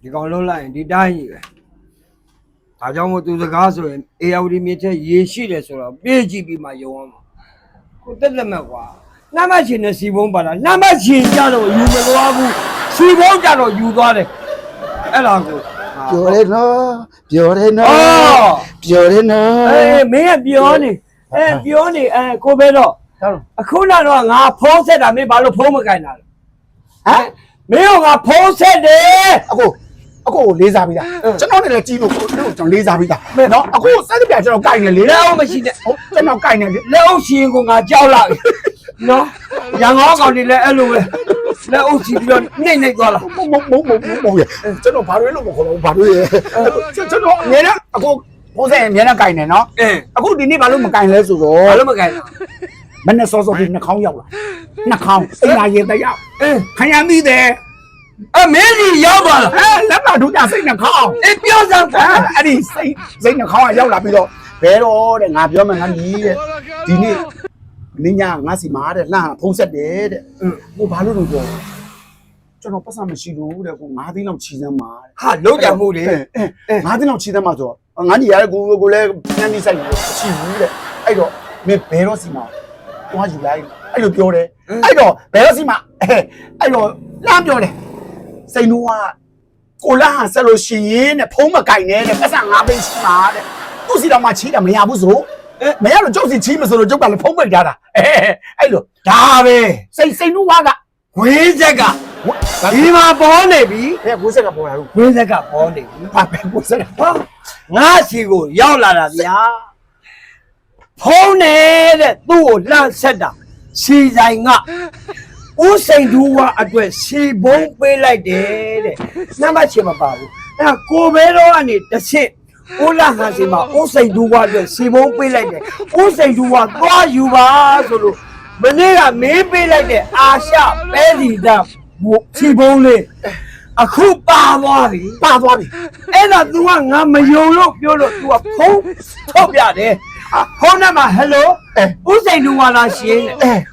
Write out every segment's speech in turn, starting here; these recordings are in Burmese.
ဒီကောင်လုံးလိုက်ရင်ဒီတိုင်းကြီးပဲဒါကြောင့်မို့သူစကားဆိုရင်အေယာဝတီမြေချက်ရေရှိတယ်ဆိုတော့ပြေးကြည့်ပြီးမှယုံအောင်ကိုတက်လက်မဲ့ကွာနှမ်းမချင်နဲ့စီဘုံပါတာနှမ်းမချင်ကြတော့ယူမသွားဘူးစီဘုံကြတော့ယူသွားတယ်အဲ့ဒါကိုပြောတယ်နော်ပြောတယ်နော်ပြောတယ်နော်မင်းကပြောနေပြောနေကိုပဲတော့အခုတော့ငါဖုံးဆက်တာမင်းဘာလို့ဖုံးမကင်တာလဲဟမ်မင်းကငါဖုံးဆက်တယ်အခုလေးစားပြီးသားကျွန်တော်လည်းကြီးလို့ကျွန်တော်လေးစားပြီးသားနော်အခုစက်ပြကျွန်တော်ကိုင်နေလေလက်အောင်မရှိနဲ့ကျွန်တော်ကိုင်နေလေလက်အောင်ရှင်ကငါကြောက်လာပြီနော်ရန်ကုန်ကောင်တွေလည်းအဲ့လိုပဲလက်အောင်စီပြီးတော့နှိမ့်သွားလာမဟုတ်ရကျွန်တော်ဘာလို့လို့မခေါ်တော့ဘာလို့ရကျွန်တော်အများနဲ့အခုဘိုးဆိုင်အများနဲ့ကိုင်နေနော်အခုဒီနေ့ဘာလို့မကိုင်လဲဆိုတော့ဘာလို့မကိုင်လဲမနဲ့စောပြီးနှာခေါင်းရောက်လာနှာခေါင်းအိမ်လာရင်တယောက်ခံရမိတယ်မင်းကြီးရောက်ပါလားလက်မတို့ကြစိတ်နှခေါင်းပြောစမ်းအဲ့ဒီစိတ်နှခေါင်းကရောက်လာပြီးတော့ဘဲတော့တဲ့ငါပြောမှငါညီးတဲ့ဒီနေ့နင်းညာငါစီမာတဲ့လှဖုံးဆက်တယ်တဲ့ကိုဘာလို့လို့ပြောကျွန်တော်ပတ်စံမရှိလို့တဲ့ကို9သိန်းလောက်ချီစမ်းမှာဟာလုံးကြမှုလေ9သိန်းလောက်ချီစမ်းမှာဆိုတော့ငါညီရတဲ့ကိုလည်းပြန်ပြီးဆိုင်လို့ချီဘူးတဲ့အဲ့တော့မင်းဘဲတော့စီမာတွားယူလိုက်အဲ့လိုပြောတယ်အဲ့တော့ဘဲတော့စီမာအဲ့တော့လမ်းပြောတယ်စိန်တို့ကကိုလာဆက်လို့ရှိရင်တဲ့ဖုံးမကင်နဲ့တဲ့ပတ်စံ9သိန်းချီမှာတဲ့သူ့စီတော်မှချီတာမရဘူးဆိုမရလို့ကျုပ်စီချီမဆိုလို့ကျုပ်ကလည်းဖုံးပိတ်ထားတာအဲ့လိုဒါပဲစိန်တို့ကဝင်းဆက်ကဒီမှာပေါ်နေပြီဝင်းဆက်ကပေါ်လာလို့ဝင်းဆက်ကပေါ်နေပြီဘာပဲဝင်းဆက်ကငါစီကိုရောက်လာတာဗျာဖုံးနေတဲ့သူ့ကိုလှမ်းဆက်တာစီဆိုင်ကဦးစိန်သူဝအတွက်စီဘုံပေးလိုက်တယ်တဲ့နှမ်းမချင်မပါဘူးအဲ့ကိုဘဲတော့ကနေတစ်ချက်ဦးလာဟာစီမှာဦးစိန်သူဝအတွက်စီဘုံပေးလိုက်တယ်ဦးစိန်သူဝသွားယူပါဆိုလို့မနေ့ကမင်းပေးလိုက်တဲ့အာရှပဲဒီတာစီဘုံလေးအခုပါသွားပြီအဲ့ဒါ तू ကငါမယုံလို့ပြောလို့ तू ကဖုံးထုတ်ပြတယ်ဖုံးနဲ့မှာဟယ်လိုဦးစိန်သူဝလာရှင်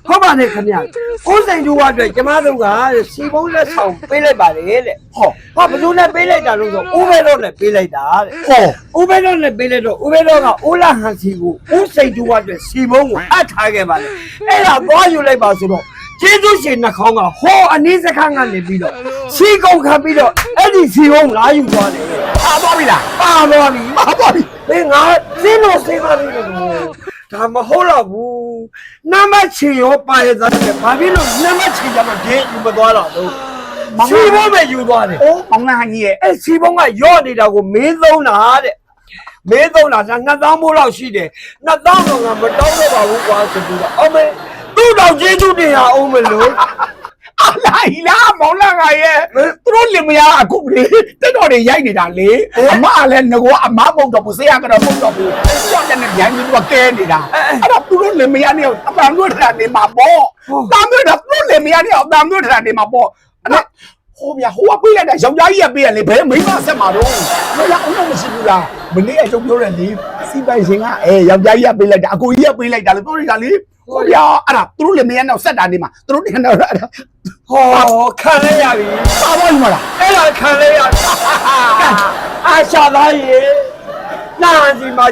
ဟုတ်ပါနဲ့ခင်ဗျဦးစိန်သူဝအတွက်ကျမတို့ကစီဘုံလက်ဆောင်ပေးလိုက်ပါတယ်တဲ့ဟောဘယ်သူနဲ့ပေးလိုက်တာလို့ဆိုဦးဘဲတော့နဲ့ပေးလိုက်တာတဲ့ဟောဦးဘဲတော့နဲ့ပေးလိုက်တော့ဦးဘဲတော့ကဦးလာဟန်စီကိုဦးစိန်သူဝအတွက်စီဘုံကိုအပ်ထားခဲ့ပါတယ်အဲ့ဒါသွားယူလိုက်ပါဆိုတော့ကျေးဇူးရှင်နှခေါင်းကဟောအနည်းစခန်းကနေပြီးတော့စီကုန်းခတ်ပြီးတော့အဲ့ဒီစီဘုံလာယူသွားတယ်ပါသွားပြီလားပါသွားပြီဘယ်ငါစင်းလို့စေးပါလိမ့်မယ်ဒါမဟုတ်တော့ဘူးနမချင်ရောပါရသားတယ်ဘာဖြစ်လို့နမချင်ကြတော့ဒင်းယူမသွားတော့ဘူးစီဘုံပဲယူသွားတယ်မောင်နှံကြီးရဲ့အဲ့စီဘုံကရော့နေတာကိုမင်းသုံးတာတဲ့မင်းသုံးတာ2000မိုးလောက်ရှိတယ်2000တော့ငါမတောင်းတော့ပါဘူးကွာဆိုပြီးတော့အမေသူ့တော်ကျေးဇူးတင်ရအောင်မလို့အလားမောင်နှံကရဲ့သူတို့လင်မယားအခုလေတက်တော်တွေရိုက်နေတာလေအမလည်းငကောအမမုံတော့ဘူးဆေးရကတော့မုံတော့ဘူးကြောက်တဲ့နဲ့ရိုင်းပြီးတော့ကဲနေတာအဲ့တော့သူတို့လင်မယားနဲ့အပန်းတို့ထတာနေမှာပေါ့တမ်းတို့တော့သူတို့လင်မယားနဲ့အပန်းတို့ထတာနေမှာပေါ့အဲ့ဟိုဗျာဟိုကပြေးလိုက်တာယောက်ျားကြီးကပြေးရလေဘယ်မိန်းမဆက်မှာတော့မလားအောင်မရှိဘူးလားမနေ့အကျုံပြောတယ်လေစီပိုင်ရှင်ကယောက်ျားကြီးကပြေးလိုက်တာအကိုကြီးကပြေးလိုက်တာလေပြောနေတာလေဟိုဗျာအဲ့ဒါသူတို့လင်မယားနဲ့ဆက်တာနေမှာသူတို့တင်တော့အဲ့ဒါဟောခံရရပြီပါပါ့မလားအဲ့ဒါခံရရအာရှာသားရေနာစီမှာ